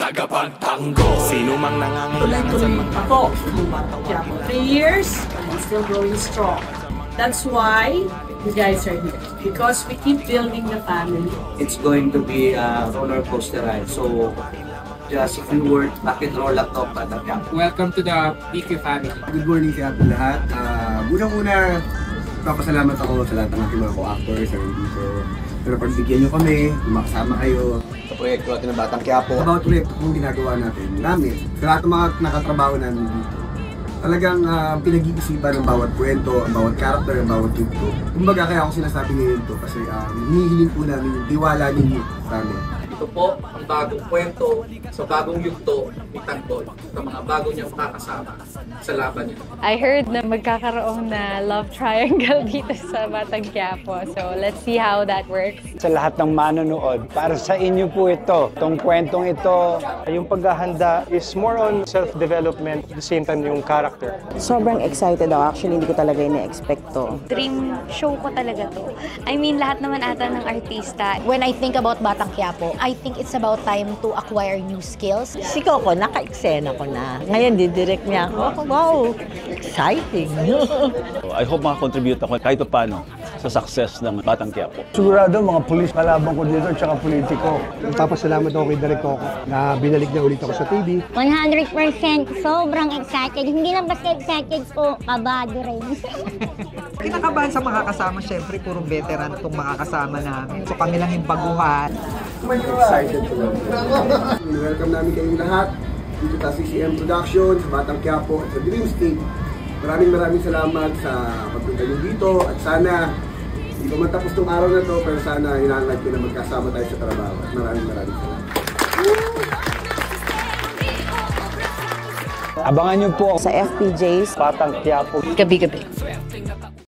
tagapagtanggol. Sino mang nangangailangan sa mga ako ng Batang Quiapo. 3 years and still growing strong. That's why you guys are here. Because we keep building the family. It's going to be a roller coaster ride. So, just a few words, rock and roll lang to, Batang Quiapo. Welcome to the PQ family. Good morning sa ating lahat. Unang-una, papasalamat ako sa lahat ng ating mga co-actors na nandito. Pero pagbigyan nyo kami, makasama kayo sa proyekto natin ng Batang Quiapo. About proyekto kung ginagawa namin. Sa lahat ng mga nakatrabaho namin dito. Talagang pinag-iisipan ng bawat kwento, ang bawat character, ang bawat yugto. Kumbaga kaya ako sinasabi ngayon ito kasi hinihiling po namin yung tiwala ninyo sa amin. Ito po ang bagong kwento sa bagong yugto ni Tanggol sa mga bago niyang makakasama sa laban niya. I heard na magkakaroon na love triangle dito sa Batang Quiapo. So let's see how that works. Sa lahat ng manonood, para sa inyo po ito. Itong kwentong ito. Yung paghahanda is more on self-development at the same time yung character. Sobrang excited ako. Actually, hindi ko talaga ina-expect to. Dream show ko talaga to. I mean, lahat naman ata ng artista. When I think about Batang Quiapo, I think it's about time to acquire new skills. Si Coco, naka-eksena ko na. Ngayon, didirect niya ako. Wow! Exciting! I hope makakontribute ako kahit paano sa success ng Batang Quiapo. Sigurado mga pulis kalaban ko dito at saka politiko. Nagpapasalamat ako kay Direk Coco na binalik niya ulit ako sa TV. 100% sobrang excited. Hindi lang basta excited po, kabado rin. Kinakabahan sa makakasama, syempre puro veteran itong makakasama namin. So kami lang yung baguhan. Excited po lang. Welcome namin kayong lahat dito sa CCM Production, sa Batang Quiapo at sa Dreamscape. Maraming salamat sa pagpunta niyo dito at sana hindi ko matapos tong araw na to pero sana hinahangad ko na magkasama tayo sa trabaho at maraming salamat. Abangan niyo po sa FPJs Batang Quiapo. Gabi-gabi.